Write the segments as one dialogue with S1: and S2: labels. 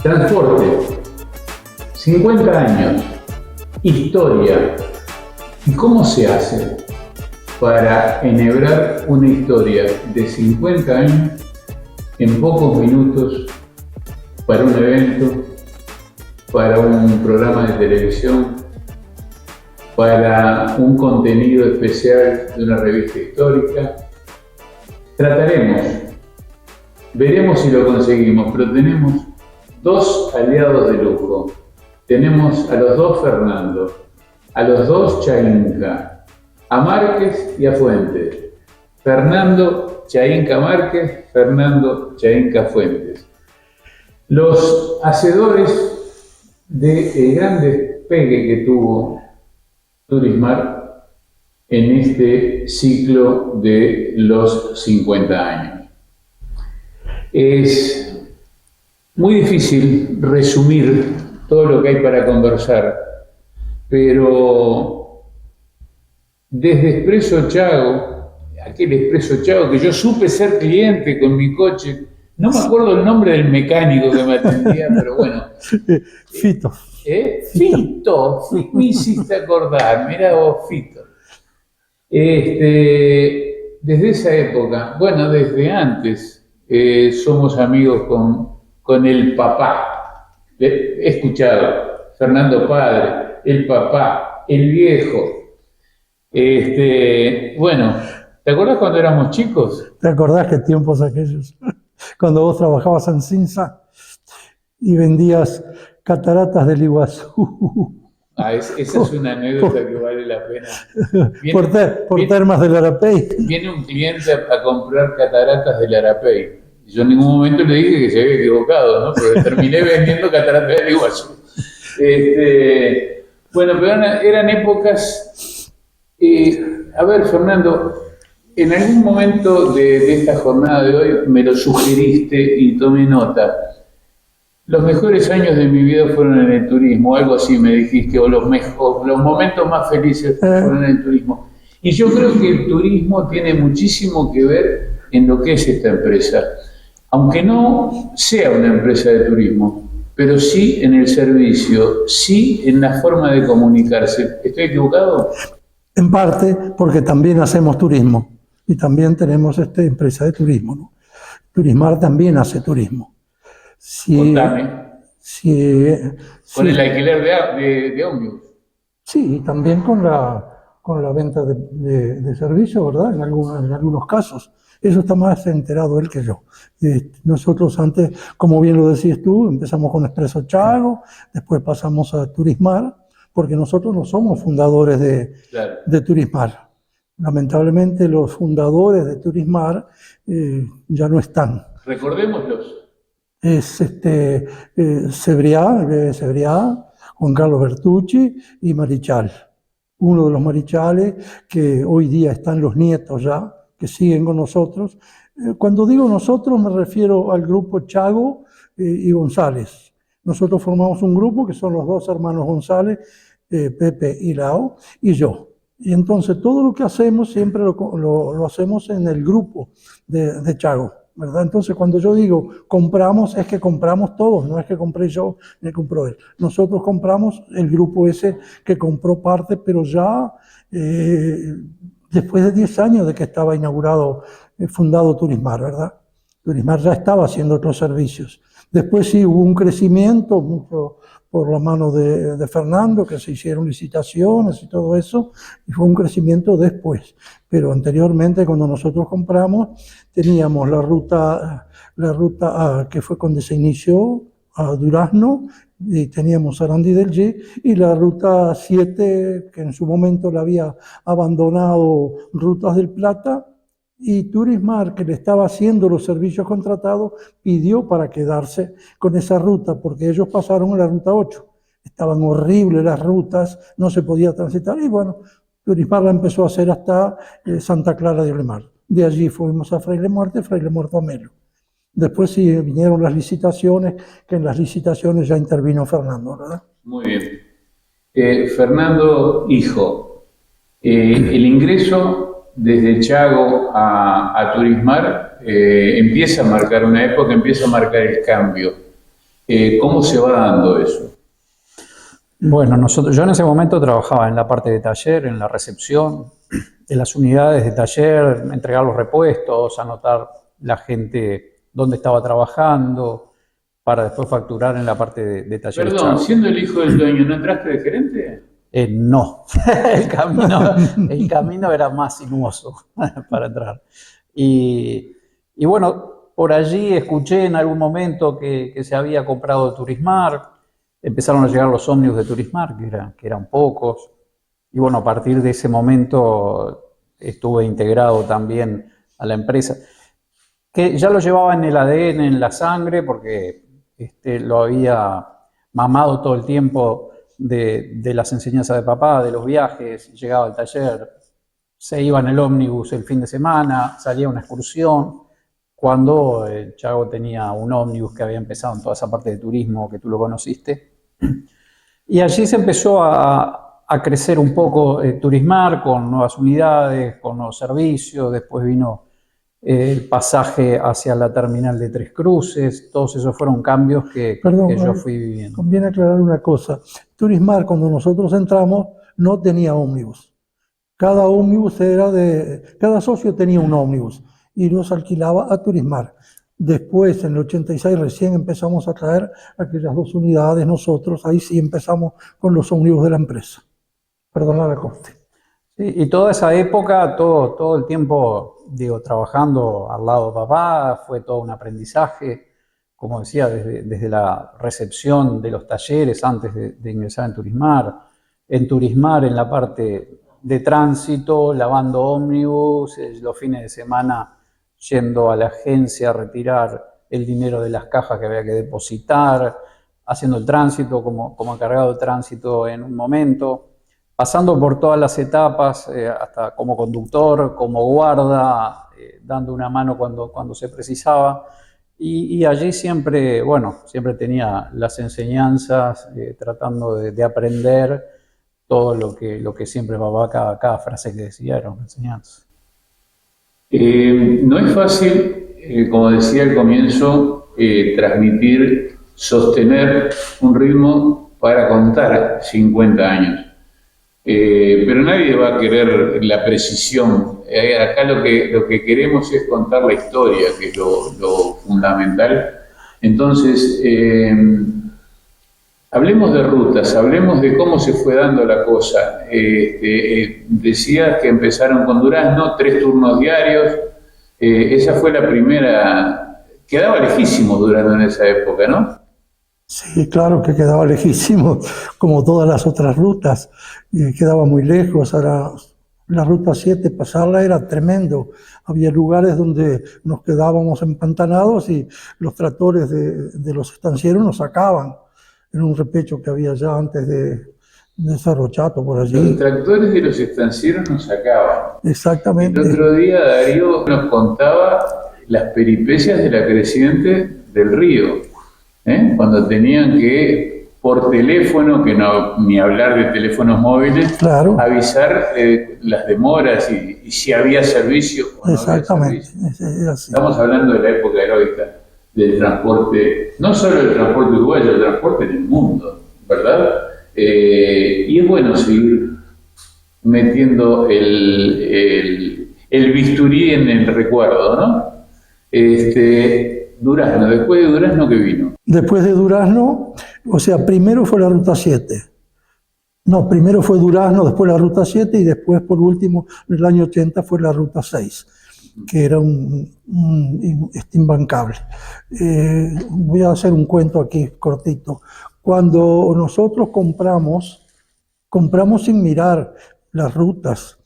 S1: Transporte, 50 años, historia. ¿Y cómo se hace para enhebrar una historia de 50 años en pocos minutos para un evento, para un programa de televisión, para un contenido especial de una revista histórica? Trataremos, veremos si lo conseguimos, pero tenemos dos aliados de lujo. Tenemos a los dos Fernando, a los dos Chainca, a Márquez y a Fuentes. Fernando Chainca Márquez, Fernando Chainca Fuentes. Los hacedores del gran despegue que tuvo Turismar en este ciclo de los 50 años. Es muy difícil resumir todo lo que hay para conversar, pero desde Expreso Chago, aquel Expreso Chago que yo supe ser cliente con mi coche, no me acuerdo el nombre del mecánico que me atendía, pero bueno.
S2: Fito.
S1: Fito, me hiciste acordar, mirá vos, Fito. Desde esa época, bueno, desde antes, somos amigos con el papá. He escuchado, Fernando Padre, el papá, el viejo. Bueno, ¿te acordás cuando éramos chicos?
S2: ¿Te acordás qué tiempos aquellos? Cuando vos trabajabas en Cinza y vendías cataratas del Iguazú.
S1: Esa es una anécdota que vale la pena.
S2: Por Termas del Arapey.
S1: Viene un cliente a comprar cataratas del Arapey. Yo en ningún momento le dije que se había equivocado, ¿no? Porque terminé vendiendo cataratas del Iguazú. Bueno, pero eran épocas... a ver, Fernando, en algún momento de esta jornada de hoy me lo sugeriste y tomé nota. Los mejores años de mi vida fueron en el turismo, algo así me dijiste, o los momentos más felices fueron en el turismo. Y yo creo que el turismo tiene muchísimo que ver en lo que es esta empresa. Aunque no sea una empresa de turismo, pero sí en el servicio, sí en la forma de comunicarse. ¿Estoy equivocado?
S2: En parte, porque también hacemos turismo y también tenemos empresa de turismo, ¿no? Turismar también hace turismo.
S1: Contame. Con el alquiler de ómnibus.
S2: Sí, también con la venta de servicios, ¿verdad? En algunos casos. Eso está más enterado él que yo. Nosotros antes, como bien lo decías tú, empezamos con Expreso Chago, después pasamos a Turismar, porque nosotros no somos fundadores de Turismar. Lamentablemente los fundadores de Turismar ya no están.
S1: Recordémoslos.
S2: Es Cebriá, Juan Carlos Bertucci y Marichal. Uno de los Marichales que hoy día están los nietos ya, que siguen con nosotros. Cuando digo nosotros me refiero al grupo Chago y González. Nosotros formamos un grupo que son los dos hermanos González, Pepe y Lao, y yo. Y entonces todo lo que hacemos siempre lo hacemos en el grupo de Chago, ¿verdad? Entonces cuando yo digo compramos, es que compramos todos, no es que compré yo ni compró él. Nosotros compramos el grupo ese que compró parte, pero ya después de 10 años de que estaba fundado Turismar, ¿verdad? Turismar ya estaba haciendo otros servicios. Después sí hubo un crecimiento, mucho por la mano de Fernando, que se hicieron licitaciones y todo eso, y fue un crecimiento después. Pero anteriormente, cuando nosotros compramos, teníamos la ruta que fue cuando se inició, a Durazno, y teníamos Sarandí del G, y la ruta 7, que en su momento la había abandonado Rutas del Plata, y Turismar, que le estaba haciendo los servicios contratados, pidió para quedarse con esa ruta, porque ellos pasaron a la ruta 8. Estaban horribles las rutas, no se podía transitar, y bueno, Turismar la empezó a hacer hasta Santa Clara de Olemar. De allí fuimos a Fraile Muerto a Melo. Después sí vinieron las licitaciones, que en las licitaciones ya intervino Fernando, ¿verdad?
S1: Muy bien. Fernando, hijo, el ingreso desde Chago a Turismar empieza a marcar una época, empieza a marcar el cambio. ¿Cómo se va dando eso?
S3: Bueno, yo en ese momento trabajaba en la parte de taller, en la recepción, en las unidades de taller, entregar los repuestos, anotar la gente dónde estaba trabajando, para después facturar en la parte de talleres.
S1: Perdón, siendo el hijo del dueño, ¿no entraste de gerente?
S3: No, el camino era más sinuoso para entrar. Y bueno, por allí escuché en algún momento que se había comprado Turismar, empezaron a llegar los ómnibus de Turismar, que eran pocos, y bueno, a partir de ese momento estuve integrado también a la empresa, que ya lo llevaba en el ADN, en la sangre, porque lo había mamado todo el tiempo de las enseñanzas de papá, de los viajes. Llegaba al taller, se iba en el ómnibus el fin de semana, salía a una excursión, cuando el Chago tenía un ómnibus que había empezado en toda esa parte de turismo que tú lo conociste. Y allí se empezó a crecer un poco Turismar, con nuevas unidades, con nuevos servicios. Después vino el pasaje hacia la terminal de Tres Cruces. Todos esos fueron cambios que yo fui viviendo.
S2: Conviene aclarar una cosa. Turismar, cuando nosotros entramos, no tenía ómnibus. Cada ómnibus cada socio tenía un ómnibus y los alquilaba a Turismar. Después, en el 86, recién empezamos a traer aquellas 2 unidades nosotros. Ahí sí empezamos con los ómnibus de la empresa. Perdona la corte.
S3: Sí, y toda esa época, todo el tiempo, trabajando al lado de papá, fue todo un aprendizaje, como decía, desde la recepción de los talleres antes de ingresar en Turismar en la parte de tránsito, lavando ómnibus, los fines de semana yendo a la agencia a retirar el dinero de las cajas que había que depositar, haciendo el tránsito como encargado de tránsito en un momento, pasando por todas las etapas, hasta como conductor, como guarda, dando una mano cuando se precisaba. Y allí siempre tenía las enseñanzas, tratando de aprender todo lo que siempre papá, cada frase que decía era una enseñanza.
S1: No es fácil, como decía al comienzo, transmitir, sostener un ritmo para contar 50 años. Pero nadie va a querer la precisión. Acá lo que queremos es contar la historia, que es lo fundamental. Entonces, hablemos de rutas, hablemos de cómo se fue dando la cosa. Decías que empezaron con Durazno, 3 turnos diarios. Esa fue la primera. Quedaba lejísimo Durazno en esa época, ¿no?
S2: Sí, claro que quedaba lejísimo, como todas las otras rutas, quedaba muy lejos. Ahora, la ruta 7, pasarla era tremendo. Había lugares donde nos quedábamos empantanados y los tractores de los estancieros nos sacaban en un repecho que había ya antes de Cerro Chato, por allí.
S1: Los tractores de los estancieros nos sacaban.
S2: Exactamente.
S1: El otro día Darío nos contaba las peripecias de la creciente del río. Cuando tenían que, por teléfono, que no ni hablar de teléfonos móviles,
S2: claro,
S1: avisar las demoras y si había servicio o no.
S2: Exactamente.
S1: Había servicio. Estamos hablando de la época heroica del transporte, no solo del transporte uruguayo, el transporte del mundo, ¿verdad? Y es bueno seguir metiendo el bisturí en el recuerdo, ¿no? Durazno, después de Durazno, ¿qué vino?
S2: Después de Durazno, o sea, primero fue la Ruta 7. No, primero fue Durazno, después la Ruta 7 y después, por último, en el año 80 fue la Ruta 6, que era imbancable. Voy a hacer un cuento aquí cortito. Cuando nosotros compramos sin mirar las rutas,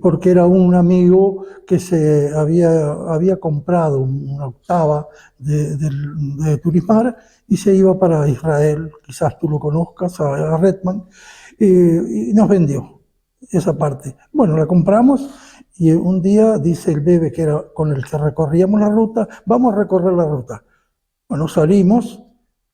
S2: porque era un amigo que se había comprado una octava de Turismar y se iba para Israel, quizás tú lo conozcas, a Redman, y nos vendió esa parte. Bueno, la compramos y un día dice el bebé, que era con el que recorríamos la ruta, vamos a recorrer la ruta. Bueno, salimos,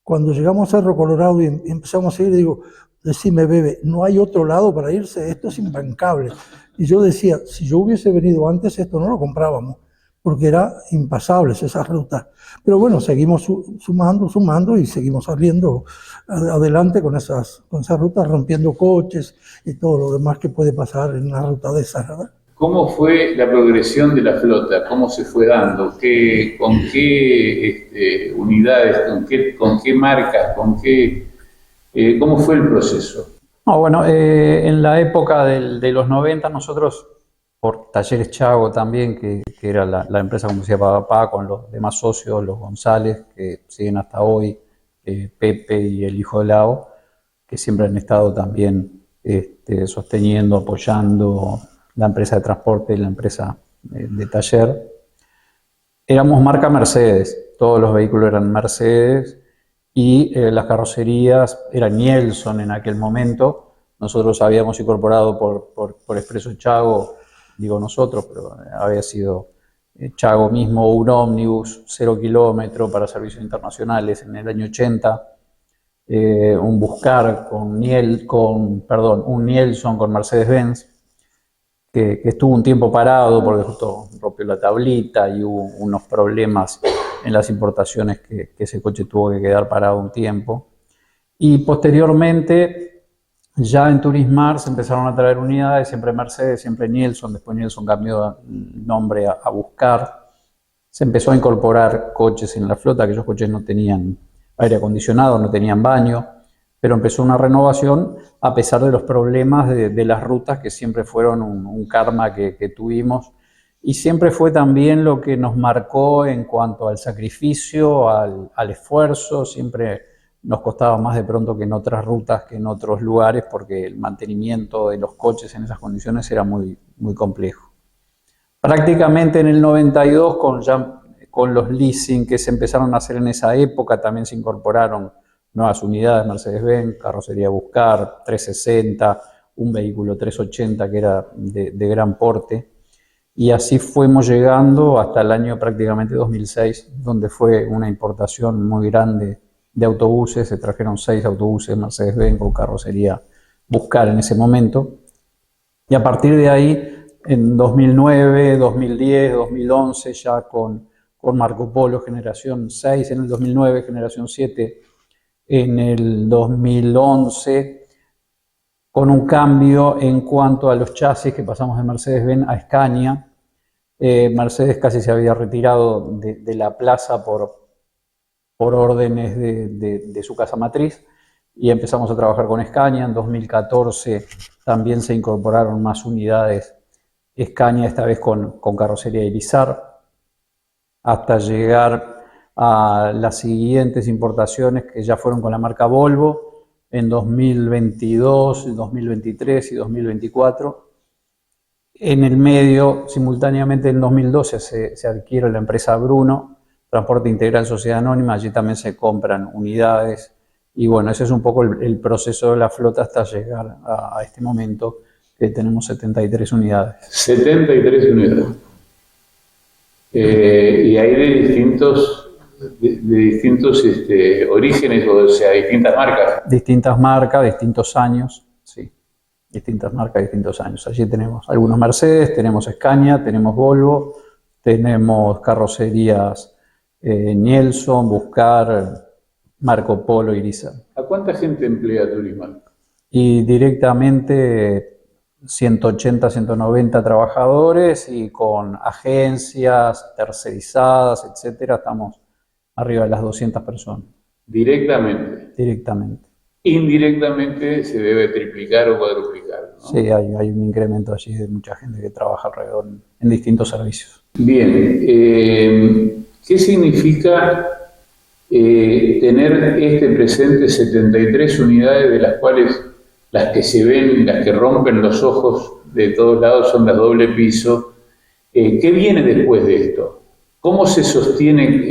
S2: cuando llegamos a Cerro Colorado y empezamos a ir, digo, decime, bebé, ¿no hay otro lado para irse? Esto es imbancable. Y yo decía, si yo hubiese venido antes, esto no lo comprábamos, porque eran impasables esas rutas. Pero bueno, seguimos sumando y seguimos saliendo adelante con esas rutas, rompiendo coches y todo lo demás que puede pasar en una ruta de esas, ¿verdad?
S1: ¿Cómo fue la progresión de la flota? ¿Cómo se fue dando? ¿Con qué unidades? ¿Con qué marcas? ¿Cómo fue el proceso?
S3: No, bueno, en la época de los 90 nosotros, por Talleres Chago también, que era la empresa, como decía papá, con los demás socios, los González, que siguen hasta hoy, Pepe y el hijo de Lao, que siempre han estado también sosteniendo, apoyando la empresa de transporte y la empresa de taller. Éramos marca Mercedes, todos los vehículos eran Mercedes y las carrocerías eran Nielsen en aquel momento. Nosotros habíamos incorporado por Expreso Chago, digo nosotros, pero había sido Chago mismo, un ómnibus 0 kilómetro para servicios internacionales en el año 80, un Buscar un Nielsen con Mercedes-Benz, que estuvo un tiempo parado porque justo rompió la tablita y hubo unos problemas en las importaciones que ese coche tuvo que quedar parado un tiempo. Y posteriormente, ya en Turismar se empezaron a traer unidades, siempre Mercedes, siempre Nielsen, después Nielsen cambió el nombre a Buscar. Se empezó a incorporar coches en la flota, aquellos coches no tenían aire acondicionado, no tenían baño, pero empezó una renovación a pesar de los problemas de las rutas que siempre fueron un karma que tuvimos y siempre fue también lo que nos marcó en cuanto al sacrificio, al esfuerzo. Siempre nos costaba más de pronto que en otras rutas, que en otros lugares, porque el mantenimiento de los coches en esas condiciones era muy, muy complejo. Prácticamente en el 92, con los leasing que se empezaron a hacer en esa época, también se incorporaron nuevas unidades Mercedes-Benz, carrocería Buscar, 360, un vehículo 380 que era de gran porte. Y así fuimos llegando hasta el año prácticamente 2006, donde fue una importación muy grande de autobuses. Se trajeron 6 autobuses Mercedes-Benz con carrocería Buscar en ese momento. Y a partir de ahí, en 2009, 2010, 2011, ya con Marco Polo generación 6, en el 2009 generación 7, en el 2011, con un cambio en cuanto a los chasis, que pasamos de Mercedes-Benz a Scania. Mercedes casi se había retirado de la plaza por órdenes de su casa matriz y empezamos a trabajar con Scania. En 2014 también se incorporaron más unidades Scania, esta vez con carrocería Irizar, hasta llegar a las siguientes importaciones que ya fueron con la marca Volvo en 2022, 2023 y 2024. En el medio, simultáneamente en 2012 se adquiere la empresa Bruno, Transporte Integral Sociedad Anónima, allí también se compran unidades y bueno, ese es un poco el proceso de la flota hasta llegar a este momento que tenemos 73 unidades.
S1: 73 unidades. Y hay de distintos orígenes, o sea, distintas marcas.
S3: Distintas marcas, distintos años, sí. Distintas marcas, distintos años. Allí tenemos algunos Mercedes, tenemos Scania, tenemos Volvo, tenemos carrocerías Nielsen, Buscar, Marco Polo, Irizar.
S1: ¿A cuánta gente emplea Turismar?
S3: Y directamente 180, 190 trabajadores y con agencias tercerizadas, etcétera, estamos arriba de las 200 personas.
S1: ¿Directamente?
S3: Directamente.
S1: Indirectamente se debe triplicar o cuadruplicar, ¿no?
S3: Sí, hay un incremento allí de mucha gente que trabaja alrededor en distintos servicios.
S1: Bien, ¿qué significa tener presente 73 unidades, de las cuales las que se ven, las que rompen los ojos de todos lados son las doble piso? ¿Qué viene después de esto? ¿Cómo se sostiene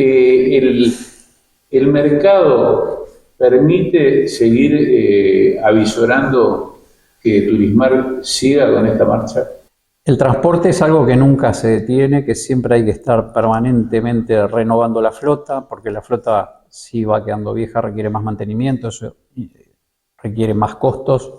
S1: el mercado? ¿Permite seguir avisorando que Turismar siga con esta marcha?
S3: El transporte es algo que nunca se detiene, que siempre hay que estar permanentemente renovando la flota, porque la flota, si va quedando vieja, requiere más mantenimiento, eso requiere más costos,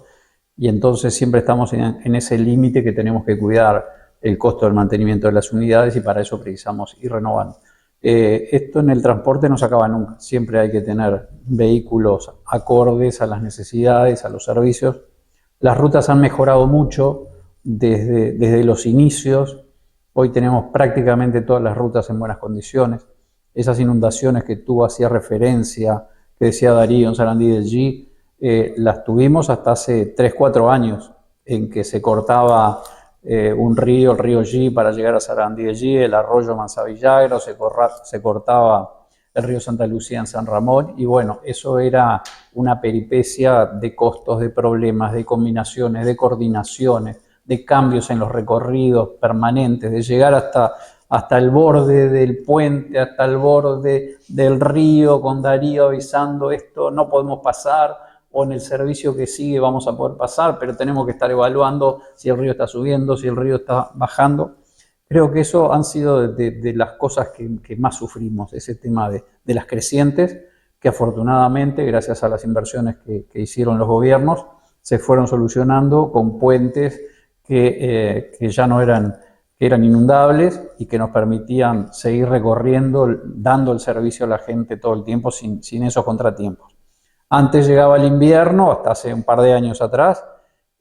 S3: y entonces siempre estamos en ese límite que tenemos que cuidar. el costo del mantenimiento de las unidades y para eso precisamos ir renovando. Esto en el transporte no se acaba nunca, siempre hay que tener vehículos acordes a las necesidades, a los servicios. Las rutas han mejorado mucho desde los inicios. Hoy tenemos prácticamente todas las rutas en buenas condiciones. Esas inundaciones que tú hacías referencia, que decía Darío en Sarandí del G, las tuvimos hasta hace 3-4 años, en que se cortaba un río, el río G, para llegar a Sarandí del G, el arroyo Manzavillagro, se cortaba el río Santa Lucía en San Ramón, y bueno, eso era una peripecia de costos, de problemas, de combinaciones, de coordinaciones, de cambios en los recorridos permanentes, de llegar hasta el borde del puente, hasta el borde del río, con Darío avisando esto, no podemos pasar, o en el servicio que sigue vamos a poder pasar, pero tenemos que estar evaluando si el río está subiendo, si el río está bajando. Creo que eso han sido de las cosas que más sufrimos, ese tema de las crecientes, que afortunadamente, gracias a las inversiones que hicieron los gobiernos, se fueron solucionando con puentes que ya no eran inundables y que nos permitían seguir recorriendo, dando el servicio a la gente todo el tiempo sin esos contratiempos. Antes llegaba el invierno, hasta hace un par de años atrás,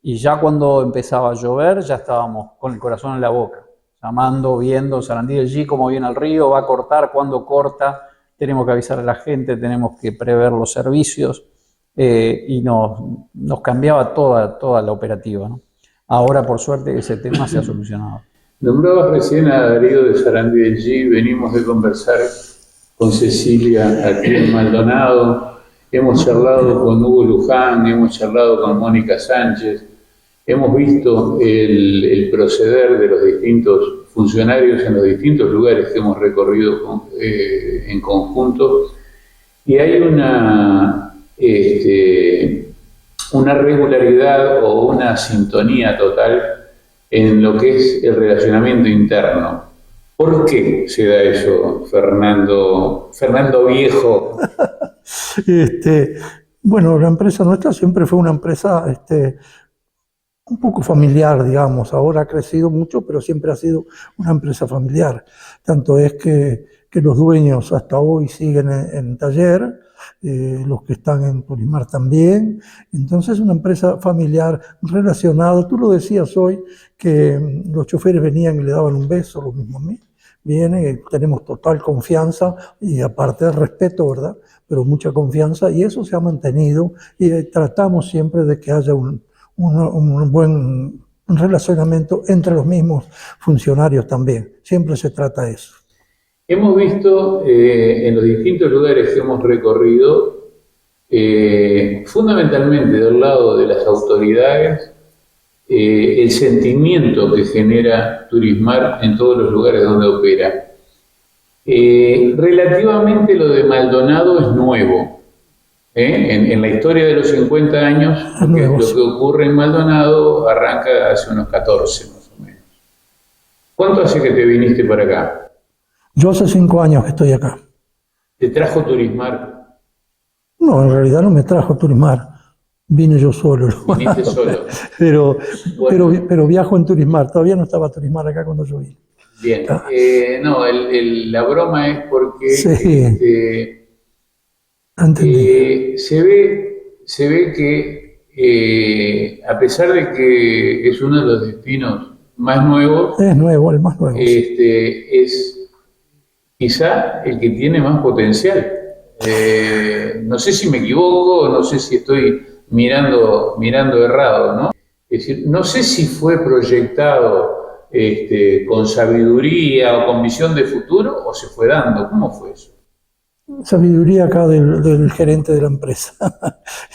S3: y ya cuando empezaba a llover ya estábamos con el corazón en la boca, llamando, viendo Sarandí del G, cómo viene el río, va a cortar, cuándo corta, tenemos que avisar a la gente, tenemos que prever los servicios, y nos cambiaba toda la operativa, ¿no? Ahora, por suerte, ese tema se ha solucionado.
S1: Nombrabas recién a Darío de Sarandí del G, venimos de conversar con Cecilia aquí en Maldonado, hemos charlado con Hugo Luján, hemos charlado con Mónica Sánchez, hemos visto el proceder de los distintos funcionarios en los distintos lugares que hemos recorrido en conjunto, y hay una regularidad o una sintonía total en lo que es el relacionamiento interno. ¿Por qué se da eso, Fernando viejo?
S2: Bueno, la empresa nuestra siempre fue una empresa un poco familiar, digamos. Ahora ha crecido mucho, pero siempre ha sido una empresa familiar. Tanto es que los dueños hasta hoy siguen en taller, los que están en Turismar también. Entonces, una empresa familiar relacionada. Tú lo decías hoy, que los choferes venían y le daban un beso, lo mismo a mí. Vienen, tenemos total confianza y aparte de respeto, ¿verdad? Pero mucha confianza, y eso se ha mantenido, y tratamos siempre de que haya un buen relacionamiento entre los mismos funcionarios también. Siempre se trata de eso.
S1: Hemos visto en los distintos lugares que hemos recorrido, fundamentalmente del lado de las autoridades, el sentimiento que genera Turismar en todos los lugares donde opera. Relativamente lo de Maldonado es nuevo. En la historia de los 50 años, lo que ocurre en Maldonado arranca hace unos 14 más o menos. ¿Cuánto hace que te viniste para acá?
S2: Yo hace 5 años que estoy acá.
S1: ¿Te trajo Turismar?
S2: No, en realidad no me trajo Turismar. Vine yo solo.
S1: Viniste solo.
S2: Pero viajo en Turismar. Todavía no estaba Turismar acá cuando yo vine.
S1: Bien. No, la broma es porque
S2: sí.
S1: Se ve que a pesar de que es uno de los destinos más nuevos,
S2: es nuevo, el más nuevo.
S1: Es quizá el que tiene más potencial. No sé si me equivoco, no sé si estoy mirando errado, ¿no? Es decir, no sé si fue proyectado con sabiduría o con visión de futuro o se fue dando. ¿Cómo fue eso?
S2: Sabiduría acá del gerente de la empresa.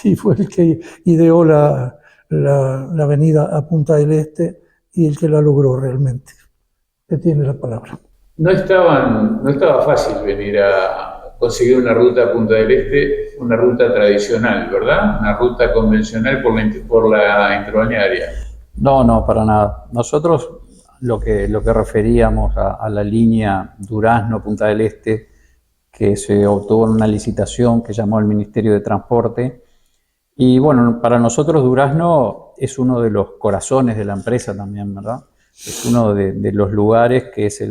S2: Y fue el que ideó la avenida a Punta del Este y el que la logró realmente. Que tiene la palabra. No
S1: estaba fácil venir a conseguir una ruta a Punta del Este, una ruta tradicional, ¿verdad? Una ruta convencional por la interbalnearia.
S3: No, para nada. Nosotros lo que referíamos a la línea Durazno-Punta del Este, que se obtuvo en una licitación que llamó el Ministerio de Transporte. Y bueno, para nosotros Durazno es uno de los corazones de la empresa también, ¿verdad? Es uno de los lugares que es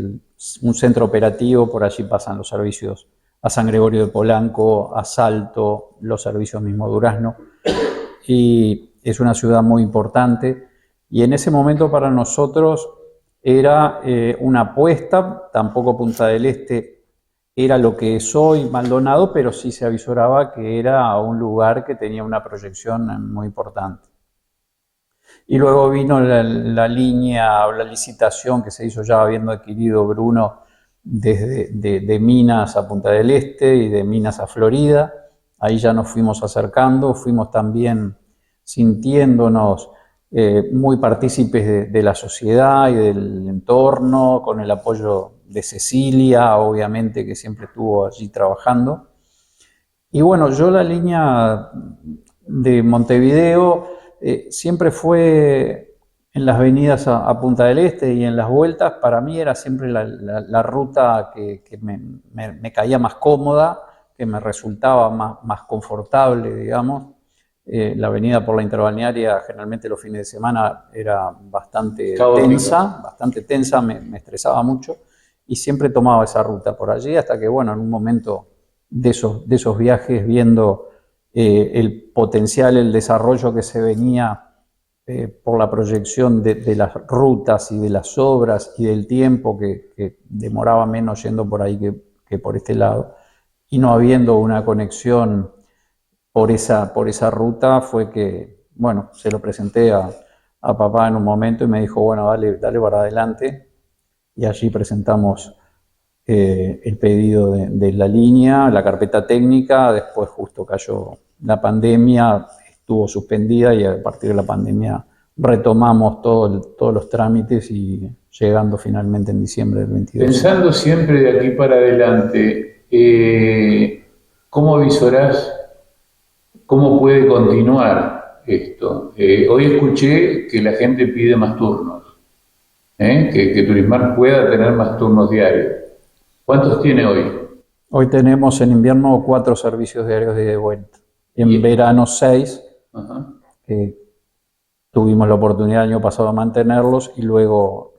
S3: un centro operativo, por allí pasan los servicios a San Gregorio de Polanco, a Salto, los servicios mismo Durazno, y es una ciudad muy importante, y en ese momento para nosotros era una apuesta. Tampoco Punta del Este era lo que es hoy Maldonado, pero sí se avisoraba que era un lugar que tenía una proyección muy importante. Y luego vino la línea o la licitación que se hizo ya habiendo adquirido Bruno de Minas a Punta del Este y de Minas a Florida. Ahí ya nos fuimos acercando, fuimos también sintiéndonos muy partícipes de la sociedad y del entorno, con el apoyo de Cecilia, obviamente, que siempre estuvo allí trabajando. Y bueno, yo la línea de Montevideo siempre fue en las venidas a Punta del Este y en las vueltas. Para mí era siempre la ruta que me caía más cómoda, que me resultaba más confortable, digamos. La avenida por la Interbalnearia, generalmente los fines de semana, era bastante tensa, me estresaba mucho, y siempre tomaba esa ruta por allí, hasta que, bueno, en un momento de esos viajes, viendo el potencial, el desarrollo que se venía por la proyección de las rutas y de las obras y del tiempo que demoraba menos yendo por ahí que por este lado, y no habiendo una conexión por esa ruta, fue que, bueno, se lo presenté a papá en un momento y me dijo, bueno, dale para adelante, y allí presentamos el pedido de la línea, la carpeta técnica. Después justo cayó la pandemia, estuvo suspendida, y a partir de la pandemia retomamos todos los trámites, y llegando finalmente en diciembre del 22.
S1: Pensando siempre de aquí para adelante, ¿cómo visorás cómo puede continuar esto? Hoy escuché que la gente pide más turnos, que Turismar pueda tener más turnos diarios. ¿Cuántos tiene hoy?
S3: Hoy tenemos en invierno 4 servicios diarios de ida y vuelta. En verano 6, que tuvimos la oportunidad el año pasado de mantenerlos, y luego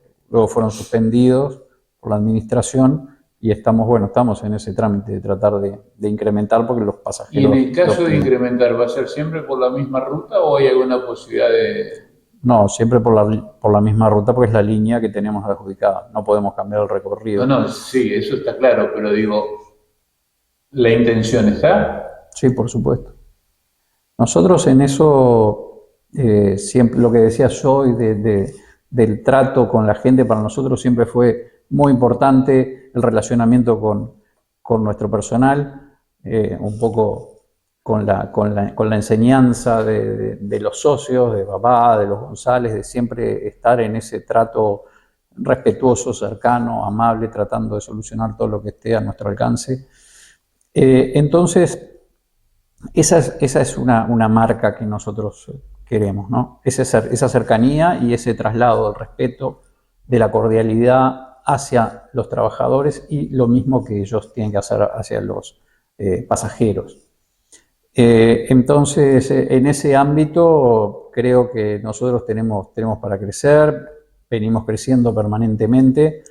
S3: fueron suspendidos por la administración, y estamos en ese trámite de tratar de incrementar, porque los pasajeros...
S1: ¿Y en el caso de incrementar, va a ser siempre por la misma ruta o hay alguna posibilidad de...?
S3: No, siempre por la misma ruta, porque es la línea que tenemos adjudicada. No podemos cambiar el recorrido.
S1: No, sí, eso está claro, pero digo, ¿la intención está?
S3: Sí, por supuesto. Nosotros en eso, siempre lo que decía yo, y del trato con la gente, para nosotros siempre fue muy importante el relacionamiento con nuestro personal, un poco con la enseñanza de los socios, de papá, de los González, de siempre estar en ese trato respetuoso, cercano, amable, tratando de solucionar todo lo que esté a nuestro alcance. Entonces, esa es una marca que nosotros queremos, ¿no? Esa cercanía y ese traslado del respeto, de la cordialidad hacia los trabajadores, y lo mismo que ellos tienen que hacer hacia los pasajeros. Entonces, en ese ámbito creo que nosotros tenemos para crecer, venimos creciendo permanentemente.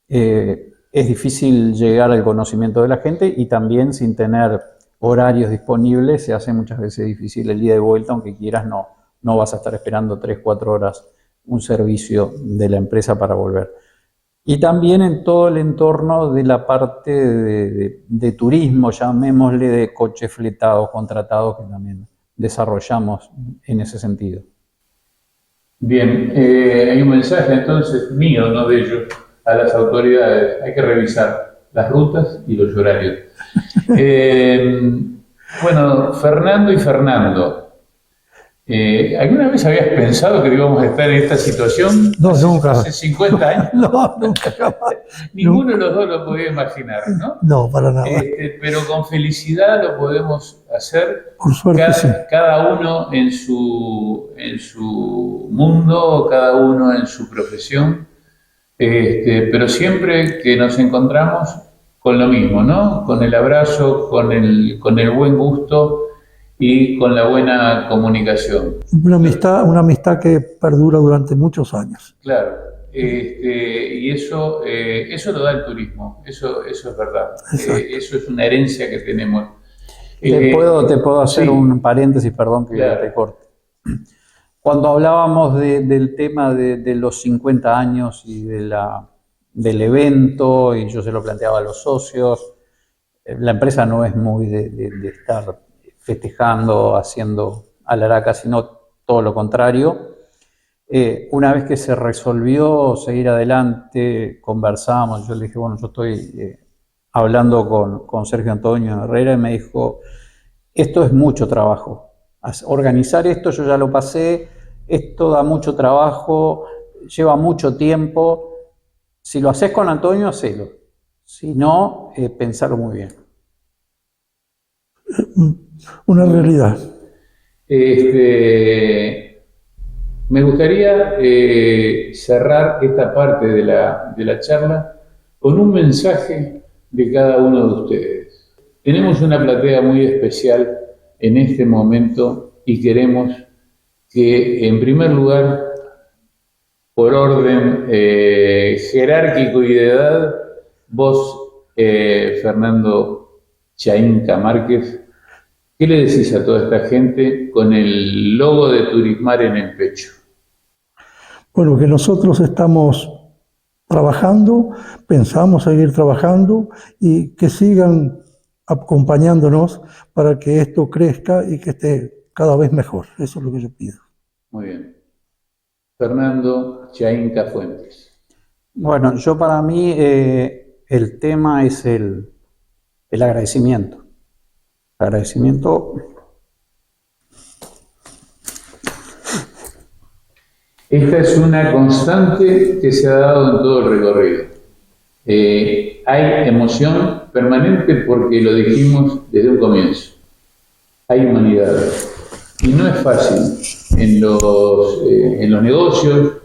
S3: Es difícil llegar al conocimiento de la gente, y también sin tener horarios disponibles se hace muchas veces difícil el ida y vuelta, aunque quieras, no vas a estar esperando 3-4 horas un servicio de la empresa para volver. Y también en todo el entorno de la parte de turismo, llamémosle, de coches fletados, contratados, que también desarrollamos en ese sentido.
S1: Bien, hay un mensaje entonces mío, no de ellos, a las autoridades. Hay que revisar las rutas y los horarios. Bueno, Fernando y Fernando, ¿alguna vez habías pensado que íbamos a estar en esta situación?
S2: No, nunca.
S1: Hace 50 años.
S2: No, nunca, jamás.
S1: Ninguno de los dos lo podía imaginar, ¿no?
S2: No, para nada.
S1: Pero con felicidad lo podemos hacer.
S2: Por suerte, sí.
S1: Cada uno en su mundo, cada uno en su profesión. Pero siempre que nos encontramos con lo mismo, ¿no? Con el abrazo, con el buen gusto y con la buena comunicación.
S2: Una amistad que perdura durante muchos años.
S1: Claro. y eso lo da el turismo, eso es verdad. Eso es una herencia que tenemos.
S3: Te puedo hacer
S1: sí.
S3: un paréntesis, perdón que
S1: Claro.
S3: te corte. Cuando hablábamos del tema de los 50 años y del evento, y yo se lo planteaba a los socios, la empresa no es muy de estar festejando, haciendo alaraca, sino todo lo contrario. Una vez que se resolvió seguir adelante, conversamos, yo le dije, bueno, yo estoy hablando con Sergio Antonio Herrera y me dijo, esto es mucho trabajo. Organizar esto yo ya lo pasé, esto da mucho trabajo, lleva mucho tiempo. Si lo haces con Antonio, hacelo. Si no, pensarlo muy bien.
S2: Una realidad.
S1: Me gustaría cerrar esta parte de la charla con un mensaje de cada uno de ustedes. Tenemos una platea muy especial en este momento y queremos que, en primer lugar, por orden jerárquico y de edad, vos, Fernando Chainca Márquez, ¿qué le decís a toda esta gente con el logo de Turismar en el pecho?
S2: Bueno, que nosotros estamos trabajando, pensamos seguir trabajando y que sigan acompañándonos para que esto crezca y que esté cada vez mejor. Eso es lo que yo pido.
S1: Muy bien. Fernando Chainca Fuentes.
S3: Bueno, yo para mí el tema es el agradecimiento. Agradecimiento.
S1: Esta es una constante que se ha dado en todo el recorrido. Hay emoción permanente porque lo dijimos desde un comienzo. Hay humanidad. Y no es fácil en los negocios,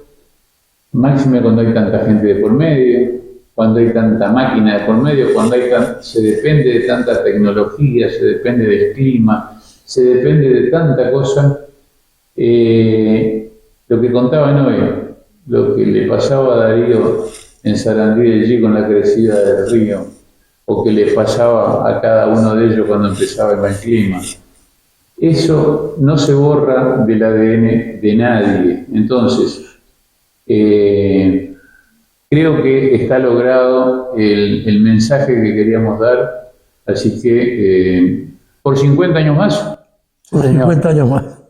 S1: máxime cuando hay tanta gente de por medio, cuando hay tanta máquina de por medio, cuando se depende de tanta tecnología, se depende del clima, se depende de tanta cosa. Lo que contaba Noé, lo que le pasaba a Darío en Sarandí de allí con la crecida del río, o que le pasaba a cada uno de ellos cuando empezaba el mal clima. Eso no se borra del ADN de nadie. Entonces, creo que está logrado el mensaje que queríamos dar, así que por 50 años más.
S2: Por 50 años más.